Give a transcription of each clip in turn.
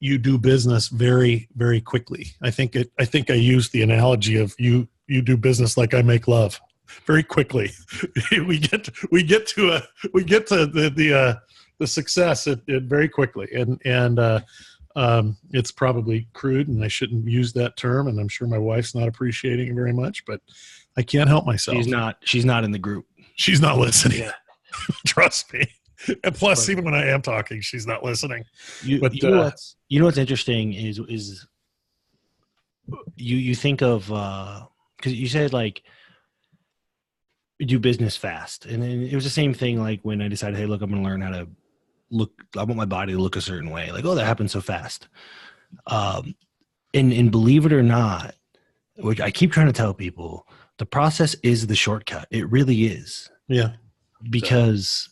you do business very, very quickly. I think I used the analogy of you do business like I make love very quickly. we get to the success very quickly, and it's probably crude, and I shouldn't use that term, and I'm sure my wife's not appreciating it very much, but I can't help myself. She's not in the group. She's not listening. Yeah. Trust me. And plus, even when I am talking, she's not listening. You know what's interesting is you think of because you said like do business fast, and then it was the same thing like when I decided, hey, look, I'm going to learn how to look. I want my body to look a certain way. Like, oh, that happened so fast. And believe it or not, which I keep trying to tell people, the process is the shortcut. It really is. Yeah. Because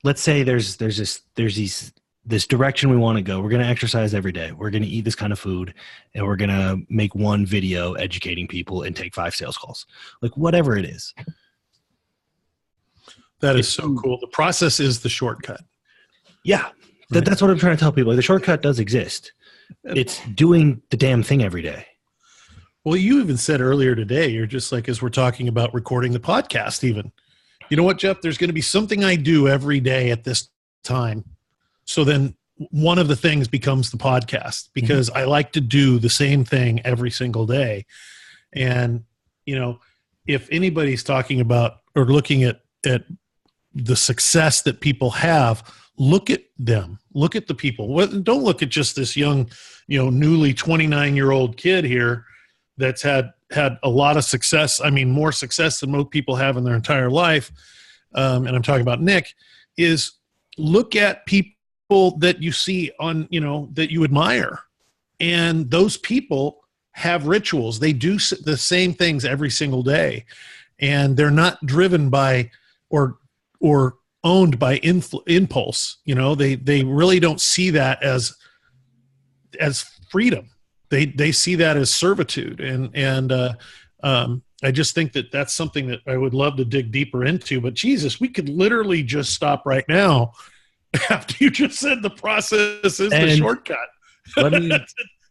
let's say there's this direction we want to go. We're going to exercise every day. We're going to eat this kind of food, and we're going to make one video educating people and take 5 sales calls. Like whatever it is. That is so cool. The process is the shortcut. Yeah. That's what I'm trying to tell people. Like, the shortcut does exist. It's doing the damn thing every day. Well, you even said earlier today, you're just like, as we're talking about recording the podcast even, you know what, Jeff, there's going to be something I do every day at this time. So then one of the things becomes the podcast, because I like to do the same thing every single day. And, you know, if anybody's talking about or looking at the success that people have, look at them, look at the people. Don't look at just this young, newly 29-year-old kid here that's had a lot of success. I mean, more success than most people have in their entire life. And I'm talking about Nic. Is look at people that you see on, that you admire. And those people have rituals. They do the same things every single day. And they're not driven by or owned by impulse. They really don't see that as freedom. They see that as servitude. And I just think that that's something that I would love to dig deeper into. But Jesus, we could literally just stop right now after you just said the process is the shortcut. Let me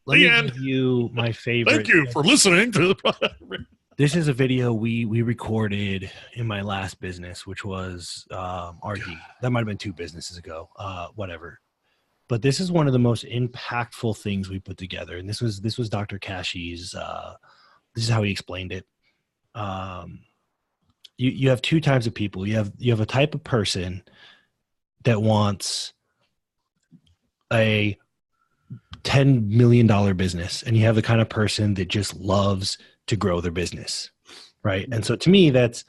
give you my favorite. Thank you for listening to the podcast. This is a video we recorded in my last business, which was RD. That might have been 2 businesses ago, whatever. But this is one of the most impactful things we put together. And this was Dr. Kashi's, this is how he explained it. You have 2 types of people. You have a type of person that wants a $10 million business, and you have the kind of person that just loves to grow their business, right? And so to me, that's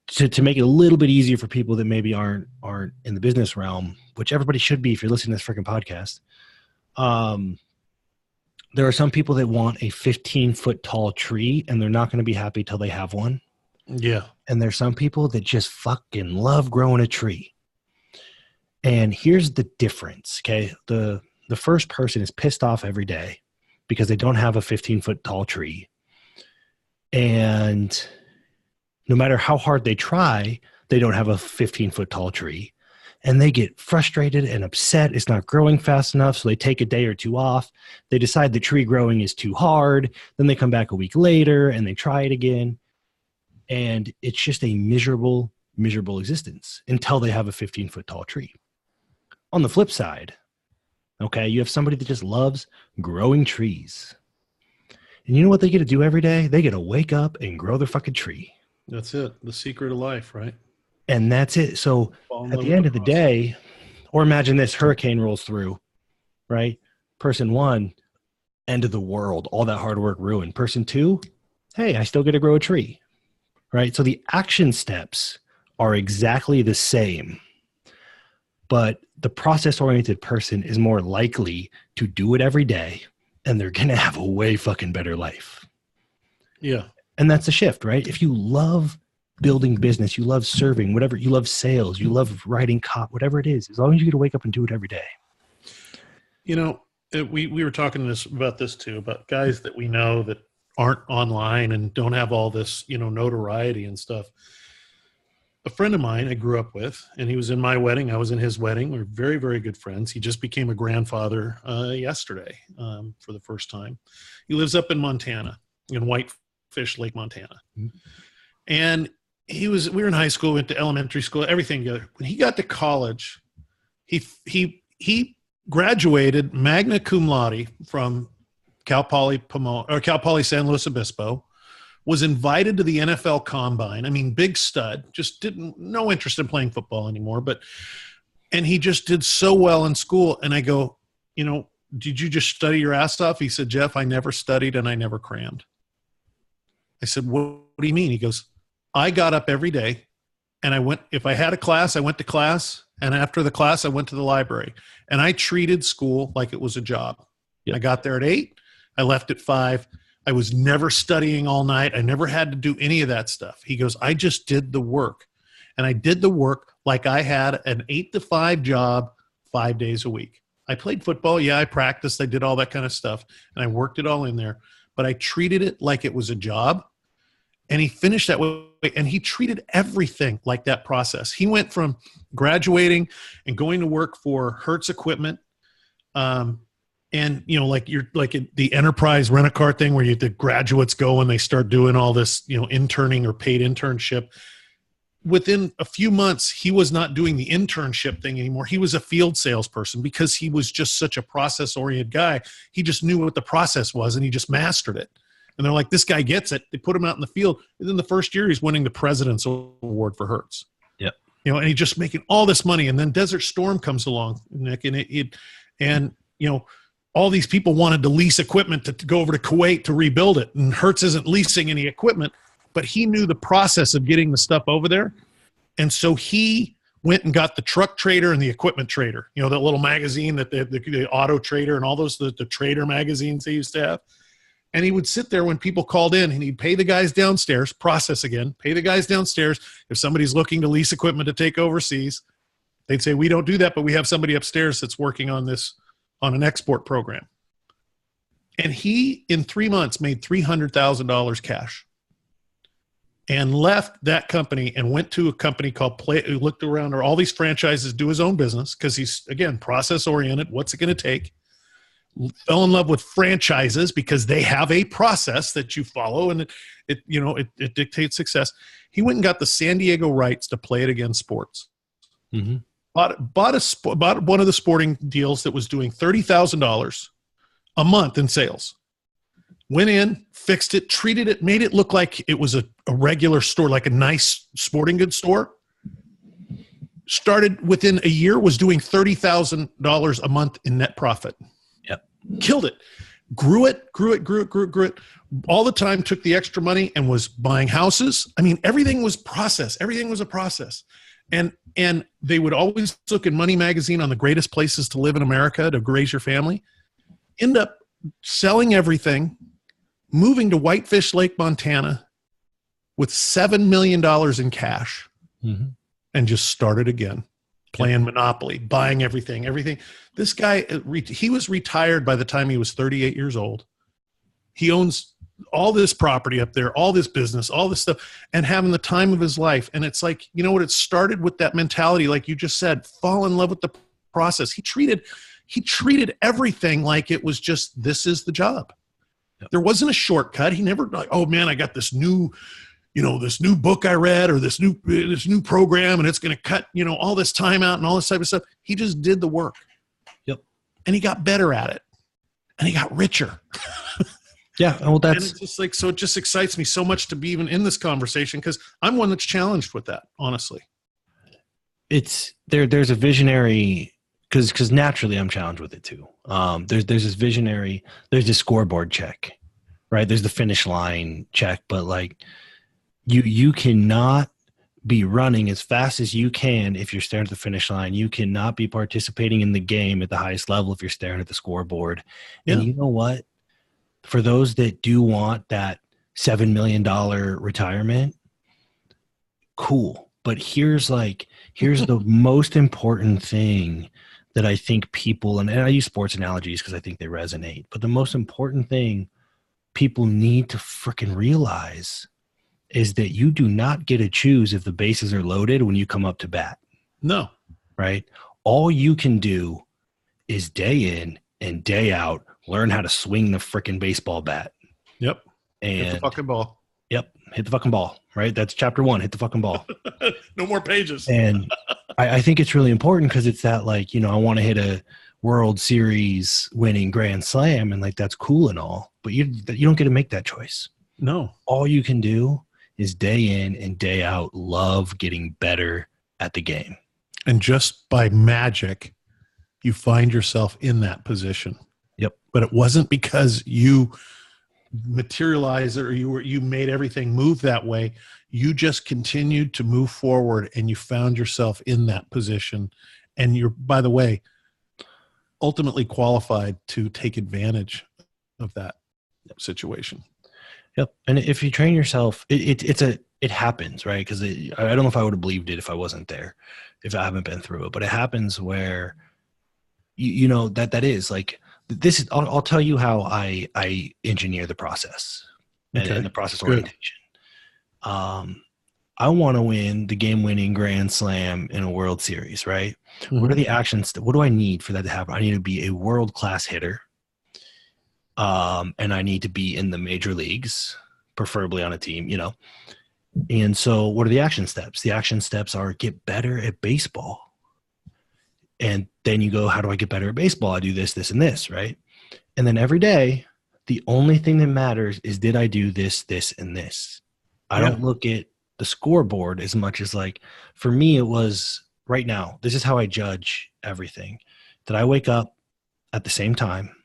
to make it a little bit easier for people that maybe aren't in the business realm, which everybody should be if you're listening to this freaking podcast. There are some people that want a 15-foot tall tree, and they're not going to be happy till they have one. Yeah. And there's some people that just fucking love growing a tree. And here's the difference, okay? The first person is pissed off every day because they don't have a 15-foot tall tree. And no matter how hard they try, they don't have a 15-foot tall tree. And they get frustrated and upset. It's not growing fast enough, so they take a day or 2 off. They decide the tree growing is too hard. Then they come back a week later and they try it again. And it's just a miserable, miserable existence until they have a 15-foot tall tree. On the flip side, okay, you have somebody that just loves growing trees. And you know what they get to do every day? They get to wake up and grow their fucking tree. That's it. The secret of life, right? And that's it. So at the end of the day, or imagine this hurricane rolls through, right? Person 1, end of the world, all that hard work ruined. Person 2, hey, I still get to grow a tree, right? So the action steps are exactly the same, but the process-oriented person is more likely to do it every day, and they're going to have a way fucking better life. Yeah. And that's a shift, right? If you love building business, you love serving, whatever, you love sales, you love writing cop, whatever it is, as long as you get to wake up and do it every day. We were talking about this too, about guys that we know that aren't online and don't have all this, notoriety and stuff. a friend of mine I grew up with, and he was in my wedding. I was in his wedding. We're very, very good friends. He just became a grandfather yesterday for the first time. He lives up in Montana, in Whitefish Lake, Montana. Mm-hmm. And we were in high school, went to elementary school, everything together. When he got to college, he graduated magna cum laude from Cal Poly San Luis Obispo, was invited to the NFL Combine. I mean, big stud, just no interest in playing football anymore. And he just did so well in school. And I go, did you just study your ass off? He said, Jeff, I never studied and I never crammed. I said, what do you mean? He goes, I got up every day and if I had a class, I went to class. And after the class, I went to the library. And I treated school like it was a job. Yep. I got there at 8. I left at 5. I was never studying all night. I never had to do any of that stuff. He goes, I just did the work. And I did the work like I had an 8 to 5 job 5 days a week. I played football. Yeah, I practiced. I did all that kind of stuff. And I worked it all in there. But I treated it like it was a job. And he finished that way. And he treated everything like that process. He went from graduating and going to work for Hertz Equipment, and like the enterprise rent-a-car thing where the graduates go and they start doing all this, interning or paid internship. Within a few months, he was not doing the internship thing anymore. He was a field salesperson because he was just such a process-oriented guy. He just knew what the process was and he just mastered it. And they're like, this guy gets it. They put him out in the field. And then the first year, he's winning the President's Award for Hertz. Yep. And he's just making all this money. And then Desert Storm comes along, Nick, and all these people wanted to lease equipment to go over to Kuwait to rebuild it. And Hertz isn't leasing any equipment, but he knew the process of getting the stuff over there. And so he went and got the truck trader and the equipment trader, that little magazine that the auto trader and all those, the trader magazines they used to have. And he would sit there when people called in and he'd pay the guys downstairs, process again, pay the guys downstairs. If somebody's looking to lease equipment to take overseas, they'd say, we don't do that, but we have somebody upstairs that's working on this, on an export program. And he, in 3 months, made $300,000 cash and left that company and went to a company called looked around all these franchises, do his own business because he's, again, process-oriented. What's it going to take? Fell in love with franchises because they have a process that you follow and it dictates success. He went and got the San Diego rights to Play It Again Sports. Mm-hmm. Bought one of the sporting deals that was doing $30,000 a month in sales. Went in, fixed it, treated it, made it look like it was a regular store, like a nice sporting goods store. Started within a year, was doing $30,000 a month in net profit. Killed it. Grew it. All the time, took the extra money and was buying houses. I mean, everything was process. Everything was a process. And they would always look in Money Magazine on the greatest places to live in America to raise your family. End up selling everything, moving to Whitefish Lake, Montana with $7 million in cash, mm-hmm. and just started again. Playing Monopoly, buying everything. This guy, he was retired by the time he was 38 years old. He owns all this property up there, all this business, all this stuff, and having the time of his life. And it's like, it started with that mentality, like you just said, fall in love with the process. He treated everything like it was just, this is the job. Yep. There wasn't a shortcut. He never like, oh man, I got this new book I read or this new program and it's going to cut, all this time out and all this type of stuff. He just did the work. Yep. And he got better at it and he got richer. Yeah. Well, and it's just like, so it just excites me so much to be even in this conversation because I'm one that's challenged with that, honestly. It's there's a visionary, because naturally I'm challenged with it too. There's this visionary, there's this scoreboard check, right? There's the finish line check, but like, You cannot be running as fast as you can if you're staring at the finish line. You cannot be participating in the game at the highest level if you're staring at the scoreboard. Yeah. And you know what? For those that do want that $7 million retirement, cool. But here's the most important thing that I think people, and I use sports analogies because I think they resonate, but the most important thing people need to freaking realize is that you do not get to choose if the bases are loaded when you come up to bat. No. Right? All you can do is day in and day out learn how to swing the freaking baseball bat. Yep. And hit the fucking ball. Yep. Hit the fucking ball. Right? That's chapter 1. Hit the fucking ball. No more pages. And I think it's really important because it's that, like, you know, I want to hit a World Series winning grand slam, and like that's cool and all, but you don't get to make that choice. No. All you can do is day in and day out love getting better at the game. And just by magic, you find yourself in that position. Yep. But it wasn't because you materialized or you made everything move that way. You just continued to move forward and you found yourself in that position. And you're, by the way, ultimately qualified to take advantage of that situation. Yep. And if you train yourself, it happens, right? Because I don't know if I would have believed it if I wasn't there, if I haven't been through it. But it happens where you know that is like this. I'll tell you how I engineer the process and the process orientation. I want to win the game-winning grand slam in a World Series, right? Mm-hmm. What are the actions? What do I need for that to happen? I need to be a world-class hitter, and I need to be in the major leagues, preferably on a team, you know. And so what are the action steps? The action steps are get better at baseball. And then you go, how do I get better at baseball? I do this, this, and this, right? And then every day, the only thing that matters is did I do this, this, and this? I don't look at the scoreboard as much as like, for me, it was right now, this is how I judge everything. Did I wake up at the same time?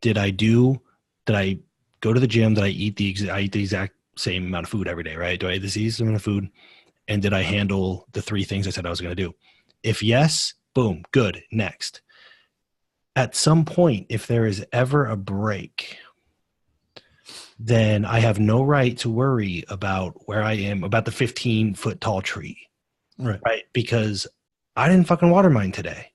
Did I go to the gym? Did I eat the exact same amount of food every day, right? Do I eat the same amount of food? And did I handle the 3 things I said I was going to do? If yes, boom, good, next. At some point, if there is ever a break, then I have no right to worry about where I am, about the 15-foot tall tree, right? Because I didn't fucking water mine today.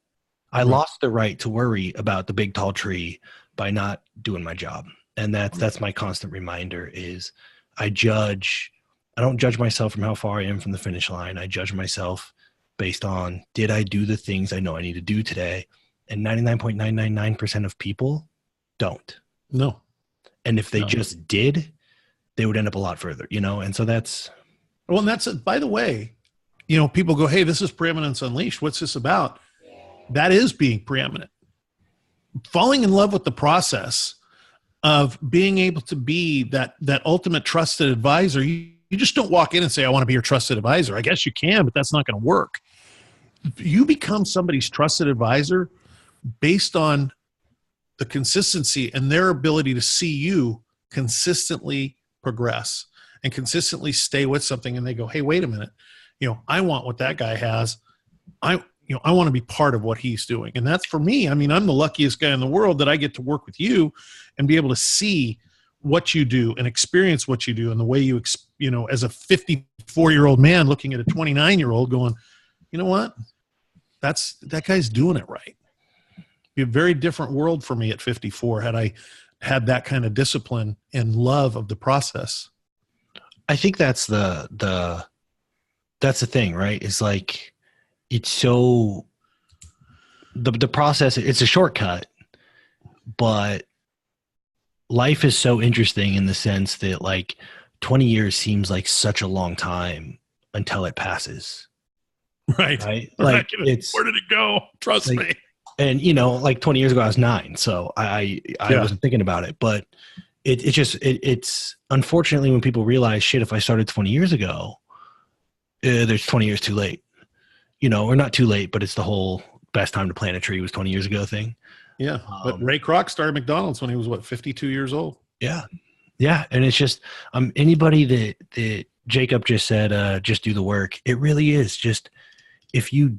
I lost the right to worry about the big tall tree by not doing my job. And that's my constant reminder is I don't judge myself from how far I am from the finish line. I judge myself based on, did I do the things I know I need to do today? And 99.999% of people don't. No. And if they just did, they would end up a lot further, you know? And so that's. Well, and that's, by the way, you know, people go, hey, this is Preeminence Unleashed. What's this about? That is being preeminent. Falling in love with the process of being able to be that ultimate trusted advisor. You just don't walk in and say, I want to be your trusted advisor. I guess you can, but that's not going to work. You become somebody's trusted advisor based on the consistency and their ability to see you consistently progress and consistently stay with something. And they go, hey, wait a minute. You know, I want what that guy has. I want to be part of what he's doing. And that's for me. I mean, I'm the luckiest guy in the world that I get to work with you and be able to see what you do and experience what you do and the way you know, as a 54-year-old man looking at a 29-year-old going, you know what? That guy's doing it right. Be a very different world for me at 54 had I had that kind of discipline and love of the process. I think that's the thing, right? It's like, it's so the process, it's a shortcut, but life is so interesting in the sense that like 20 years seems like such a long time until it passes. Right. Like it's, where did it go? Trust me. And you know, like 20 years ago I was 9, so I wasn't thinking about it, but it's unfortunately when people realize, shit, if I started 20 years ago, there's 20 years too late, you know, or not too late, but it's the whole best time to plant a tree was 20 years ago thing. Yeah. But Ray Kroc started McDonald's when he was 52 years old. Yeah. Yeah. And it's just, anybody that Jacob just said, just do the work. It really is just, if you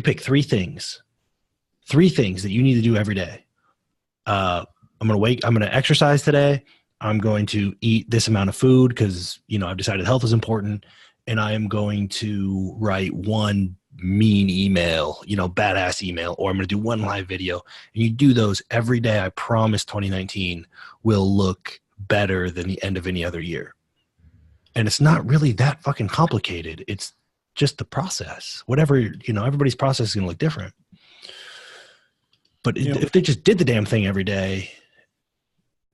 pick 3 things that you need to do every day. I'm going to exercise today. I'm going to eat this amount of food because, you know, I've decided health is important, and I am going to write one mean email, you know, badass email, or I'm going to do one live video, and you do those every day. I promise 2019 will look better than the end of any other year. And it's not really that fucking complicated. It's just the process. Whatever, everybody's process is going to look different. But if they just did the damn thing every day,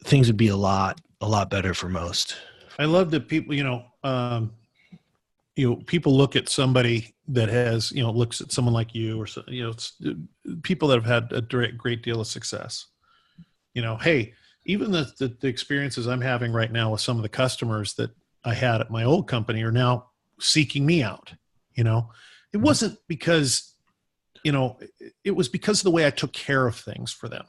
things would be a lot better for most. I love that people, people look at somebody that has, looks at someone like you or, people that have had a great deal of success. Hey, even the experiences I'm having right now with some of the customers that I had at my old company are now seeking me out. It wasn't because, it was because of the way I took care of things for them.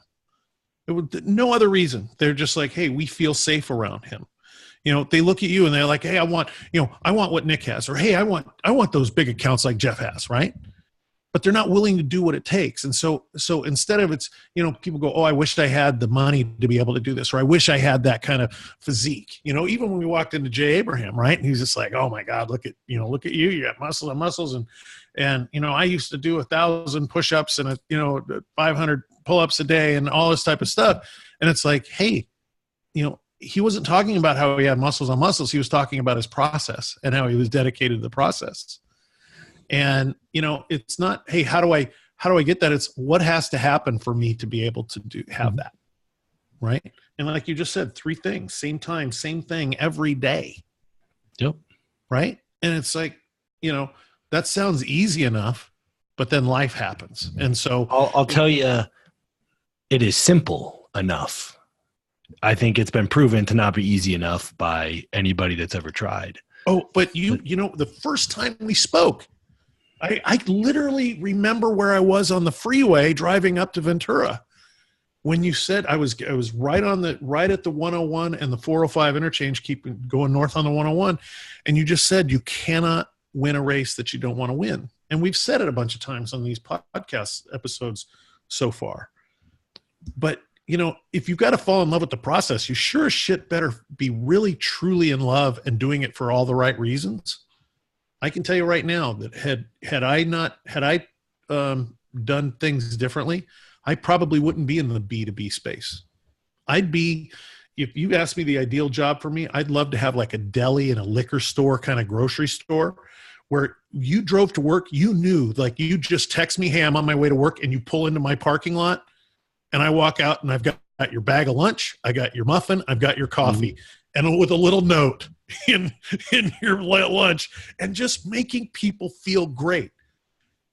It was no other reason. They're just like, hey, we feel safe around him. They look at you and they're like, hey, I want what Nic has, or hey, I want those big accounts like Jeff has, right? But they're not willing to do what it takes. And so instead of it's, people go, oh, I wish I had the money to be able to do this, or I wish I had that kind of physique. Even when we walked into Jay Abraham, right? And he's just like, oh my God, look at you, you got muscle and muscles. And I used to do 1,000 push-ups and 500 pull-ups a day and all this type of stuff. And it's like, hey, he wasn't talking about how he had muscles on muscles. He was talking about his process and how he was dedicated to the process. And, it's not, hey, how do I get that? It's what has to happen for me to be able to have that. Right. And like you just said, 3 things, same time, same thing every day. Yep. Right. And it's like, that sounds easy enough, but then life happens. And so I'll tell you, it is simple enough. I think it's been proven to not be easy enough by anybody that's ever tried. Oh, but the first time we spoke, I literally remember where I was on the freeway driving up to Ventura when you said I was right at the 101 and the 405 interchange, keeping going north on the 101. And you just said you cannot win a race that you don't want to win. And we've said it a bunch of times on these podcast episodes so far. But, if you've got to fall in love with the process, you sure as shit better be really, truly in love and doing it for all the right reasons. I can tell you right now that had I done things differently, I probably wouldn't be in the B2B space. If you asked me the ideal job for me, I'd love to have like a deli and a liquor store, kind of grocery store, where you drove to work, you knew, like you just text me, hey, I'm on my way to work, and you pull into my parking lot, and I walk out and I've got your bag of lunch, I got your muffin, I've got your coffee, and with a little note in your lunch, and just making people feel great.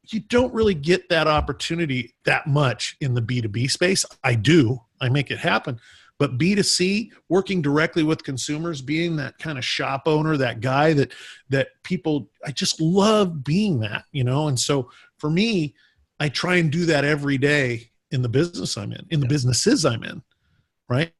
You don't really get that opportunity that much in the B2B space. I make it happen. But B2C, working directly with consumers, being that kind of shop owner, that guy that people, I just love being that, And so for me, I try and do that every day in the business I'm in the businesses I'm in, right?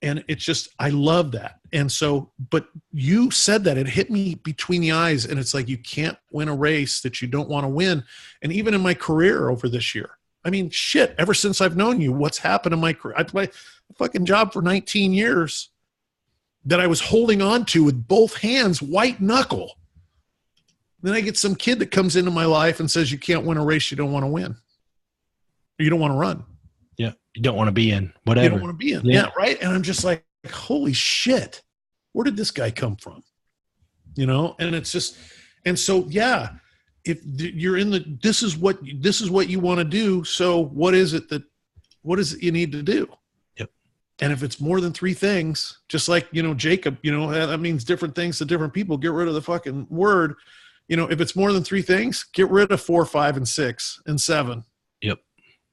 And it's just, I love that. And so, but you said that, it hit me between the eyes, and it's like, you can't win a race that you don't want to win. And even in my career over this year, I mean, shit, ever since I've known you, what's happened in my career? I played a fucking job for 19 years that I was holding on to with both hands, white knuckle. Then I get some kid that comes into my life and says, you can't win a race you don't want to win. Or you don't want to run. Yeah. You don't want to be in, whatever. You don't want to be in. Yeah. Right. And I'm just like, holy shit, where did this guy come from? And it's just, and so, yeah, if you're in this is what you want to do. So what is it you need to do? Yep. And if it's more than 3 things, just like, Jacob, that means different things to different people. Get rid of the fucking word. If it's more than 3 things, get rid of 4, 5, and 6 and 7. Yep.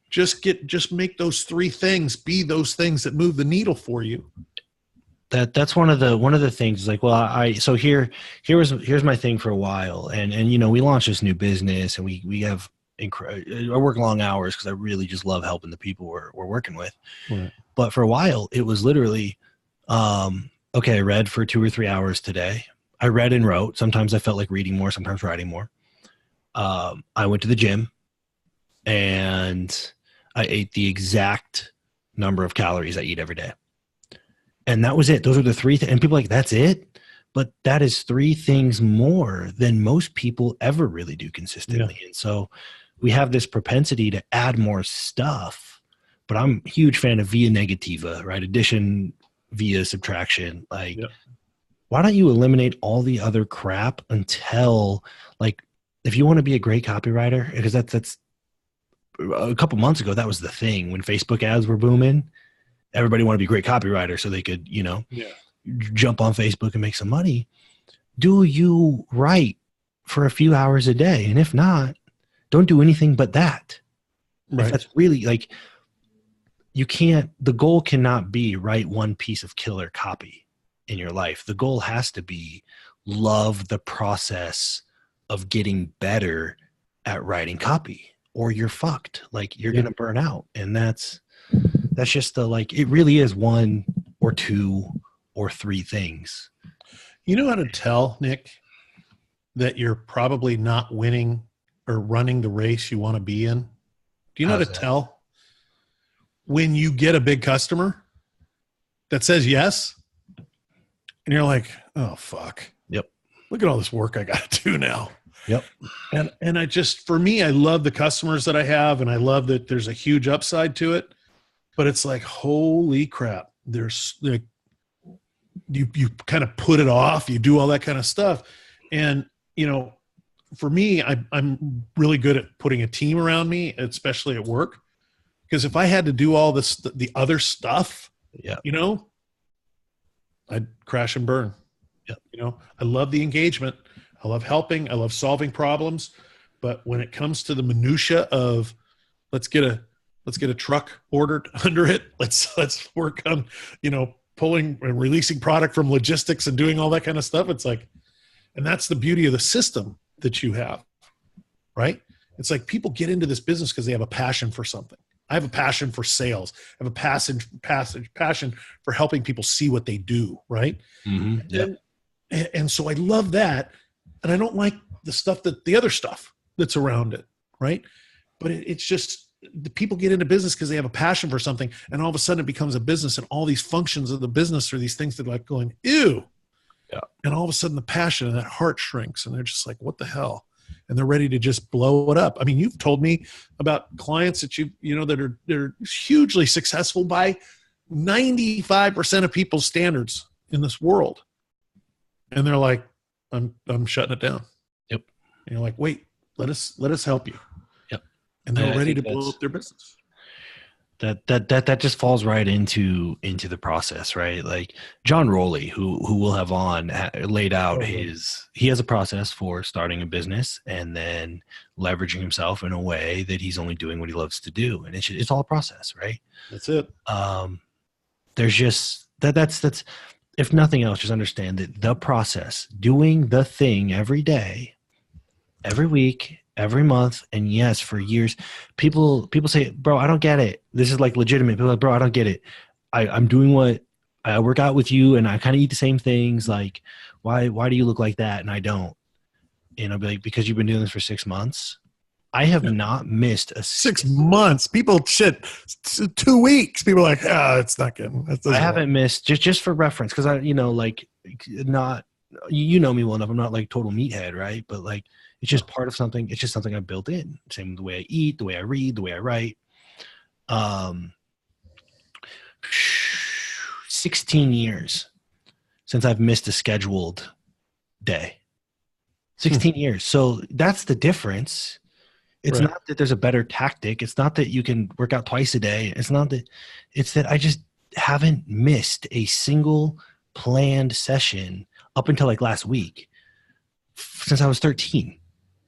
Just make those 3 things be those things that move the needle for you. That's one of the things, like, well, here's my thing for a while. And we launched this new business, and we have I work long hours because I really just love helping the people we're working with. Right. But for a while it was literally, okay, I read for 2 or 3 hours today. I read and wrote. Sometimes I felt like reading more, sometimes writing more. I went to the gym and I ate the exact number of calories I eat every day. And that was it. Those are the 3 things. And people are like, that's it? But that is 3 things more than most people ever really do consistently. Yeah. And so we have this propensity to add more stuff, but I'm a huge fan of via negativa, right? Addition via subtraction. Like, why don't you eliminate all the other crap until, like, if you want to be a great copywriter, because that's a couple months ago, that was the thing when Facebook ads were booming. Everybody wanted to be a great copywriter so they could, jump on Facebook and make some money. Do you write for a few hours a day? And if not, don't do anything but that. Right. If that's really like, the goal cannot be write one piece of killer copy in your life. The goal has to be love the process of getting better at writing copy, or you're fucked. Like, you're going to burn out. And that's just it really is one or two or three things. You know how to tell, Nick, that you're probably not winning or running the race you want to be in? Do you know how to tell? When you get a big customer that says yes, and you're like, oh, fuck. Yep. Look at all this work I got to do now. Yep. And for me, I love the customers that I have, and I love that there's a huge upside to it, but it's like, holy crap. There's like, you kind of put it off, you do all that kind of stuff. And, for me, I'm really good at putting a team around me, especially at work. Because if I had to do all this, the other stuff, I'd crash and burn. Yeah. I love the engagement. I love helping. I love solving problems. But when it comes to the minutia of let's get a truck ordered under it. Let's work on, pulling and releasing product from logistics and doing all that kind of stuff. It's like, and that's the beauty of the system that you have, right? It's like people get into this business because they have a passion for something. I have a passion for sales. I have a passion for helping people see what they do, right? Mm-hmm. Yeah. And so I love that. And I don't like the other stuff that's around it, right? But it's just, the people get into business because they have a passion for something, and all of a sudden it becomes a business, and all these functions of the business are these things that are like going, ew. Yeah. And all of a sudden the passion and that heart shrinks, and they're just like, what the hell? And they're ready to just blow it up. I mean, you've told me about clients that they're hugely successful by 95% of people's standards in this world. And they're like, I'm shutting it down. Yep. And you're like, wait, let us help you. Yep. And they're ready to blow up their business. That just falls right into the process, right? Like John Rowley, who we'll have on, laid out he has a process for starting a business and then leveraging himself in a way that he's only doing what he loves to do, and it's all a process, right? That's it. There's just that's if nothing else, just understand that the process, doing the thing every day, every week, every month, and yes, for years, people say, bro, I don't get it. This is like legitimate. People are like, bro, I don't get it. I'm doing what I work out with you, and I kind of eat the same things. Like, why do you look like that? And I don't. And I'll be like, because you've been doing this for 6 months. I have not missed a 6 months. People 2 weeks. People are like, it's not good. I haven't missed, just for reference, because not, me well enough. I'm not like total meathead, right? But like, it's just part of something. It's just something I built in. Same with the way I eat, the way I read, the way I write. 16 years since I've missed a scheduled day. 16 years. So that's the difference. It's not that there's a better tactic. It's not that you can work out twice a day. It's that I just haven't missed a single planned session up until like last week since I was 13.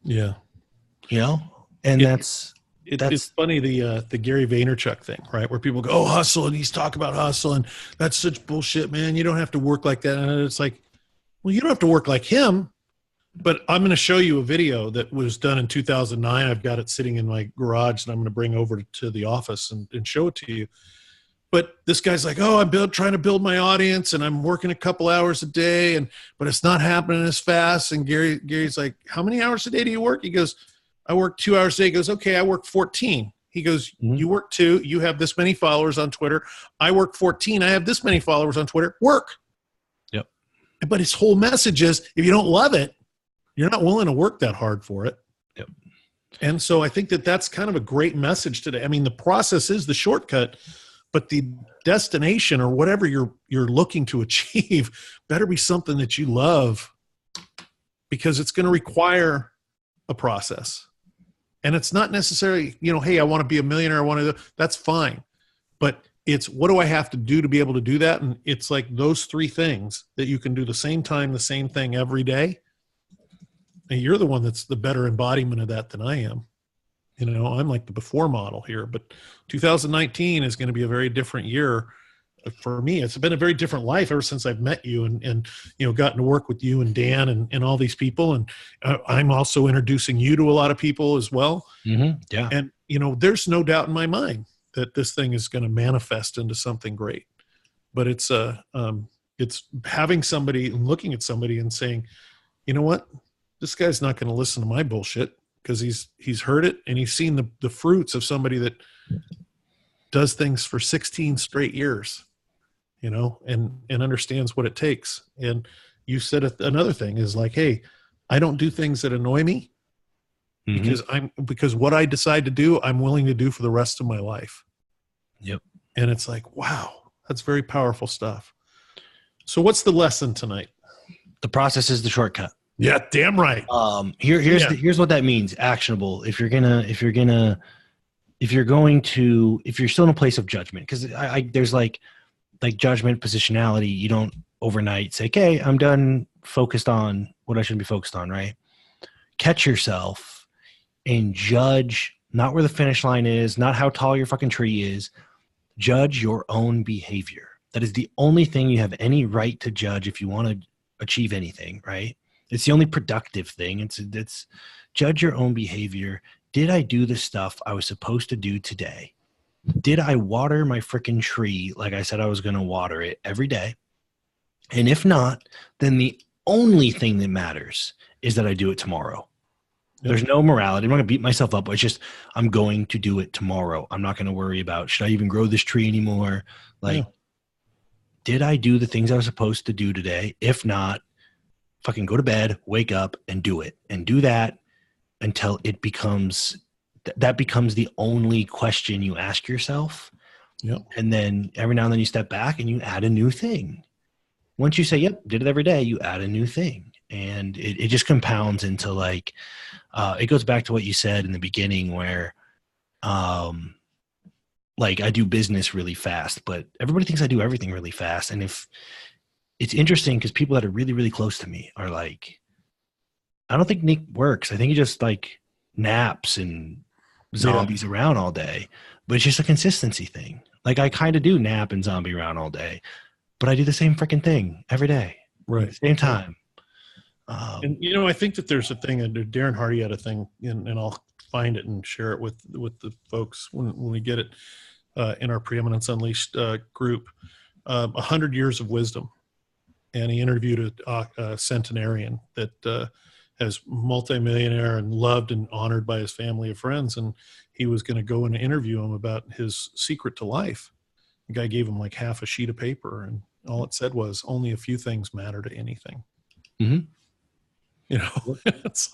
Yeah. And it's funny, the Gary Vaynerchuk thing, right? Where people go, oh, hustle. And he's talking about hustle. And that's such bullshit, man. You don't have to work like that. And it's like, well, you don't have to work like him. But I'm going to show you a video that was done in 2009. I've got it sitting in my garage that I'm going to bring over to the office and show it to you. But this guy's like, oh, I'm trying to build my audience, and I'm working a couple hours a day, but it's not happening as fast. And Gary's like, how many hours a day do you work? He goes, I work 2 hours a day. He goes, okay, I work 14. He goes, you work 2. You have this many followers on Twitter. I work 14. I have this many followers on Twitter. Work. Yep. But his whole message is, if you don't love it, you're not willing to work that hard for it. Yep. And so I think that's kind of a great message today. I mean, the process is the shortcut, but the destination or whatever you're looking to achieve better be something that you love, because it's going to require a process. And it's not necessarily, hey, I want to be a millionaire. That's fine. But it's, what do I have to do to be able to do that? And it's like those three things that you can do the same time, the same thing every day. And you're the one that's the better embodiment of that than I am. I'm like the before model here, but 2019 is going to be a very different year for me. It's been a very different life ever since I've met you and gotten to work with you and Dan and all these people. And I'm also introducing you to a lot of people as well. Mm-hmm. Yeah. And, there's no doubt in my mind that this thing is going to manifest into something great. But it's having somebody and looking at somebody and saying, you know what, this guy's not going to listen to my bullshit, because he's heard it and he's seen the fruits of somebody that does things for 16 straight years, and understands what it takes. And you said another thing is like, hey, I don't do things that annoy me, because what I decide to do, I'm willing to do for the rest of my life. Yep. And it's like, wow, that's very powerful stuff. So what's the lesson tonight? The process is the shortcut. Yeah, damn right. Here's what that means. Actionable. If you're still in a place of judgment, because there's like judgment, positionality. You don't overnight say, okay, I'm done focused on what I should be focused on, right? Catch yourself and judge not where the finish line is, not how tall your fucking tree is. Judge your own behavior. That is the only thing you have any right to judge if you want to achieve anything, right? It's the only productive thing. It's judge your own behavior. Did I do the stuff I was supposed to do today? Did I water my freaking tree like I said I was going to water it every day? And if not, then the only thing that matters is that I do it tomorrow. Yep. There's no morality. I'm not going to beat myself up. It's just, I'm going to do it tomorrow. I'm not going to worry about, should I even grow this tree anymore? Did I do the things I was supposed to do today? If not, fucking go to bed, wake up, and do it. And do that until it becomes the only question you ask yourself. Yep. And then every now and then you step back and you add a new thing. Once you say, yep, did it every day, you add a new thing. And it just compounds into it goes back to what you said in the beginning where I do business really fast, but everybody thinks I do everything really fast. And if it's interesting because people that are really, really close to me are like, I don't think Nic works. I think he just naps and zombies around all day, but it's just a consistency thing. I kind of do nap and zombie around all day, but I do the same freaking thing every day. Right. At the same time. And I think that there's a thing, and Darren Hardy had a thing, and I'll find it and share it with the folks when we get it in our Preeminence Unleashed group, 100 years of wisdom. And he interviewed a centenarian that has multimillionaire and loved and honored by his family and friends. And he was going to go and interview him about his secret to life. The guy gave him half a sheet of paper, and all it said was, only a few things matter to anything. Mm-hmm. It's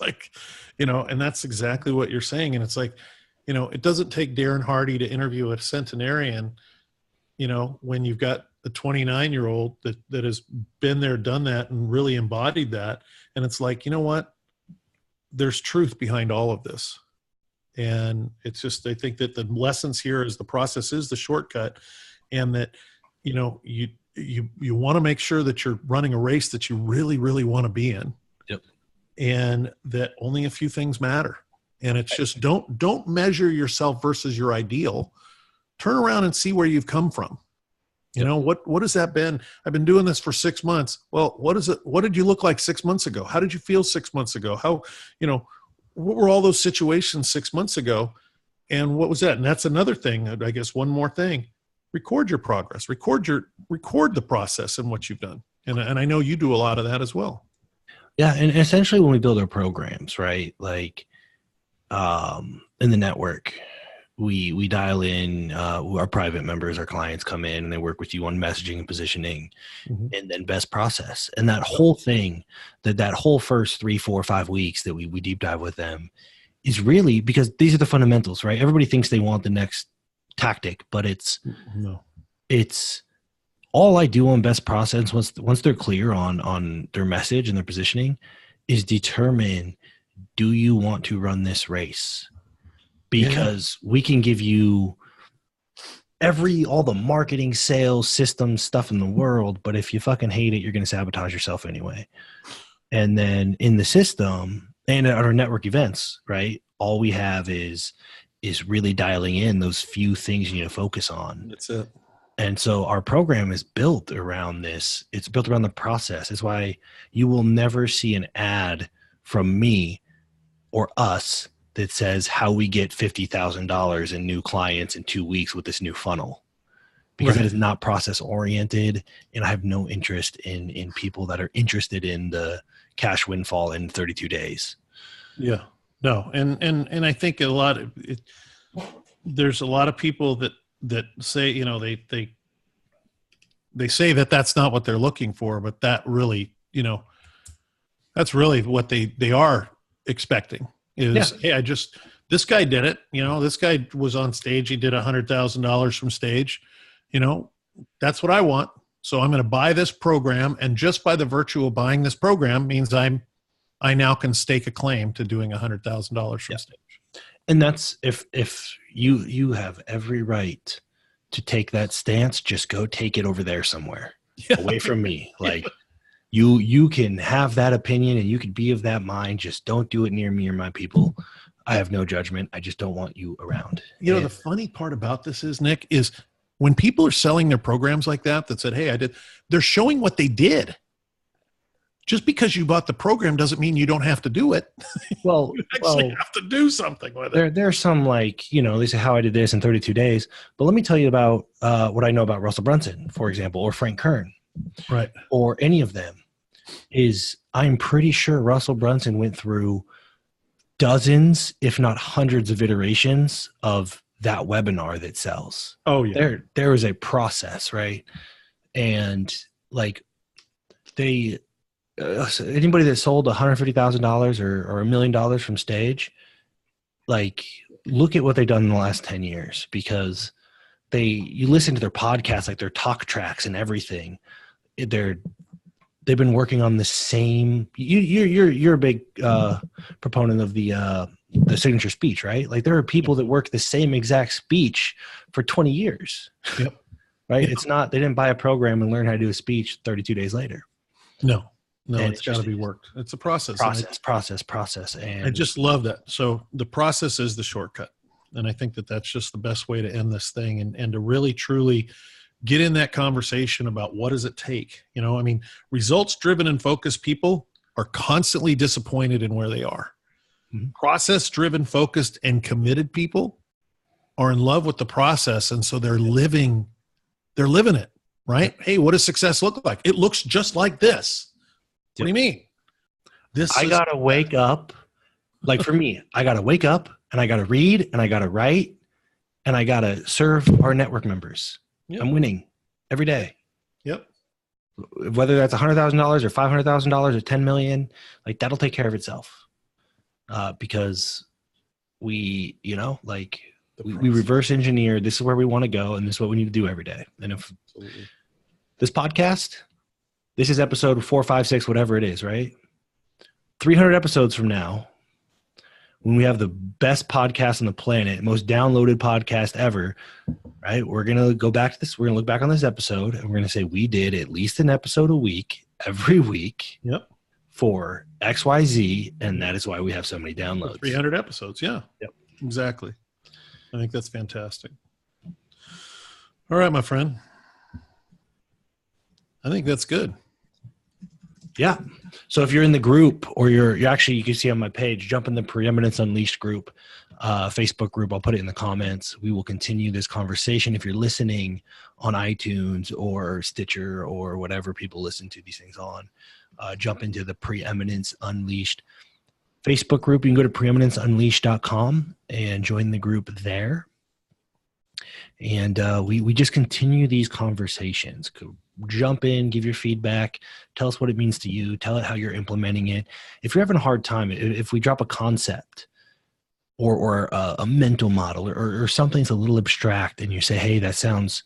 and that's exactly what you're saying. And it's it doesn't take Darren Hardy to interview a centenarian, when you've got a 29-year-old that has been there, done that, and really embodied that. And it's what? There's truth behind all of this. And it's just, I think that the lessons here is the process is the shortcut, and that, you want to make sure that you're running a race that you really, really want to be in. Yep. And that only a few things matter. And it's just, don't measure yourself versus your ideal. Turn around and see where you've come from. What has that been? I've been doing this for 6 months. Well, what is it? What did you look like 6 months ago? How did you feel 6 months ago? How, what were all those situations 6 months ago? And what was that? And that's another thing, I guess, one more thing. Record your progress, record the process and what you've done. And I know you do a lot of that as well. Yeah. And essentially when we build our programs, right? In the network, we dial in our private members, our clients come in and they work with you on messaging and positioning, and then best process. And that whole thing, that whole first 3, 4, 5 weeks that we deep dive with them is really because these are the fundamentals, right? Everybody thinks they want the next tactic, but No. it's all I do on best process once they're clear on their message and their positioning is determine, do you want to run this race? Because we can give you all the marketing, sales, systems, stuff in the world, but if you fucking hate it, you're going to sabotage yourself anyway. And then in the system and at our network events, right, all we have is really dialing in those few things you need to focus on. That's it. And so our program is built around this. It's built around the process. It's why you will never see an ad from me or us that says how we get $50,000 in new clients in 2 weeks with this new funnel, because it is not process oriented. And I have no interest in people that are interested in the cash windfall in 32 days. Yeah, no. And I think there's a lot of people that say, you know, they say that that's not what they're looking for, but that really, you know, that's really what they are expecting is, hey, this guy did it. You know, this guy was on stage. He did $100,000 from stage. You know, that's what I want. So I'm going to buy this program. And just by the virtue of buying this program means I now can stake a claim to doing $100,000 from stage. And that's if you have every right to take that stance, just go take it over there somewhere away from me. Like you can have that opinion and you can be of that mind. Just don't do it near me or my people. I have no judgment. I just don't want you around. You know, the funny part about this is, Nick, is when people are selling their programs like that said, hey, they're showing what they did. Just because you bought the program doesn't mean you don't have to do it. Well, you actually have to do something with it. There's some, like, you know, they say how I did this in 32 days. But let me tell you about what I know about Russell Brunson, for example, or Frank Kern. Right. Or any of them. Is I'm pretty sure Russell Brunson went through dozens, if not hundreds of iterations of that webinar that sells. Oh, yeah. There is a process, right? And like anybody that sold $150,000 or $1 million from stage, like, look at what they've done in the last 10 years, because you listen to their podcasts, like their talk tracks and everything. They've been working on the same. You're a big proponent of the signature speech, right? Like, there are people that work the same exact speech for 20 years. Yep. Right. Yep. It's not, they didn't buy a program and learn how to do a speech 32 days later. No, and it's got to be worked. It's a process. Process. And I just love that. So the process is the shortcut. And I think that that's just the best way to end this thing and to really, truly get in that conversation about what does it take? You know, I mean, results driven and focused people are constantly disappointed in where they are. Mm-hmm. Process driven, focused, and committed people are in love with the process. And so they're living it, right? Hey, what does success look like? It looks just like this. What do you mean? I got to wake up. Like, for me, I got to wake up and I got to read and I got to write and I got to serve our network members. Yep. I'm winning every day. Yep. Whether that's $100,000 or $500,000 or 10 million, like, that'll take care of itself. Because we, you know, like, we reverse engineer. This is where we want to go, and this is what we need to do every day. And if this podcast, this is episode 4, 5, 6, whatever it is, right? 300 episodes from now, when we have the best podcast on the planet, most downloaded podcast ever, right? We're going to go back to this. We're going to look back on this episode, and we're going to say we did at least an episode a week, every week. Yep. For XYZ, and that is why we have so many downloads. 300 episodes, yeah. Yep. Exactly. I think that's fantastic. All right, my friend. I think that's good. Yeah. So if you're in the group, or you're actually, you can see on my page, jump in the Preeminence Unleashed group, Facebook group. I'll put it in the comments. We will continue this conversation. If you're listening on iTunes or Stitcher or whatever people listen to these things on, jump into the Preeminence Unleashed Facebook group. You can go to preeminenceunleashed.com and join the group there. And we just continue these conversations. Jump in, give your feedback, tell us what it means to you, tell it how you're implementing it. If you're having a hard time, if we drop a concept or a mental model or something's a little abstract, and you say, hey, that sounds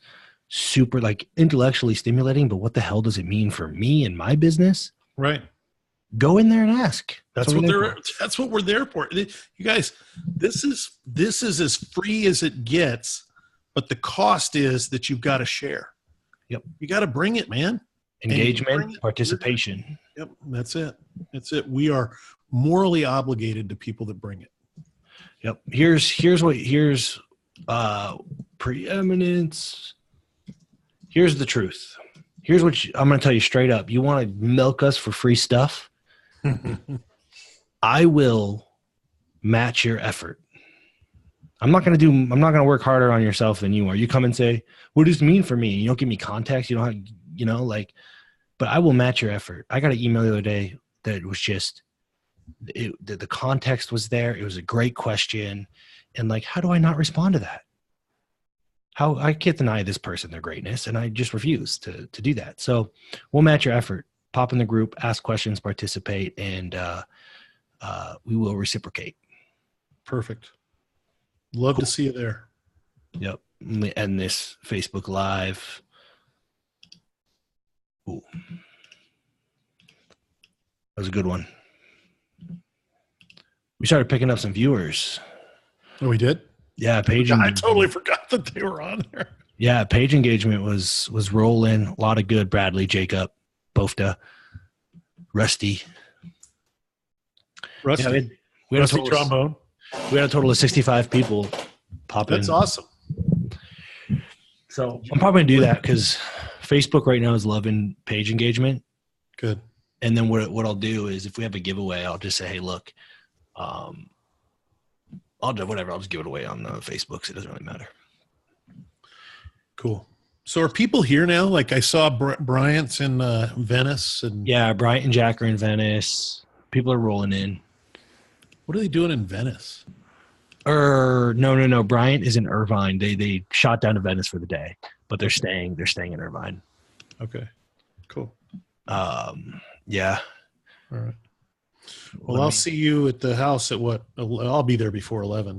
super like intellectually stimulating, but what the hell does it mean for me and my business? Right. Go in there and ask. That's what we're there for. You guys, this is as free as it gets, but the cost is that you've got to share. Yep. You got to bring it, man. Engagement, participation. Yep. That's it. That's it. We are morally obligated to people that bring it. Yep. Here's preeminence. Here's the truth. Here's what I'm going to tell you straight up. You want to milk us for free stuff? I will match your effort. I'm not going to work harder on yourself than you are. You come and say, what does it mean for me? You don't give me context. You don't have, but I will match your effort. I got an email the other day that was just, the context was there. It was a great question. And how do I not respond to that? How I can't deny this person their greatness, and I just refuse to do that. So we'll match your effort. Pop in the group, ask questions, participate, and we will reciprocate. Perfect. Love to see you there. Yep. And this Facebook Live. Ooh. That was a good one. We started picking up some viewers. Oh, we did? Yeah, page. I totally forgot that they were on there. Yeah, page engagement was rolling. A lot of good. Bradley, Jacob, Bofta, Rusty. Rusty. Yeah, we had Rusty trombone. We had a total of 65 people pop in. That's awesome. So I'm probably going to do that because Facebook right now is loving page engagement. Good. And then what I'll do is if we have a giveaway, I'll just say, hey, look, I'll do whatever. I'll just give it away on Facebook. So it doesn't really matter. Cool. So are people here now? I saw Bryant's in Venice. Yeah, Bryant and Jack are in Venice. People are rolling in. What are they doing in Venice? No. Bryant is in Irvine. They shot down to Venice for the day, but they're staying in Irvine. Okay. Cool. Yeah. All right. Well, I'll see you at the house at what? I'll be there before 11.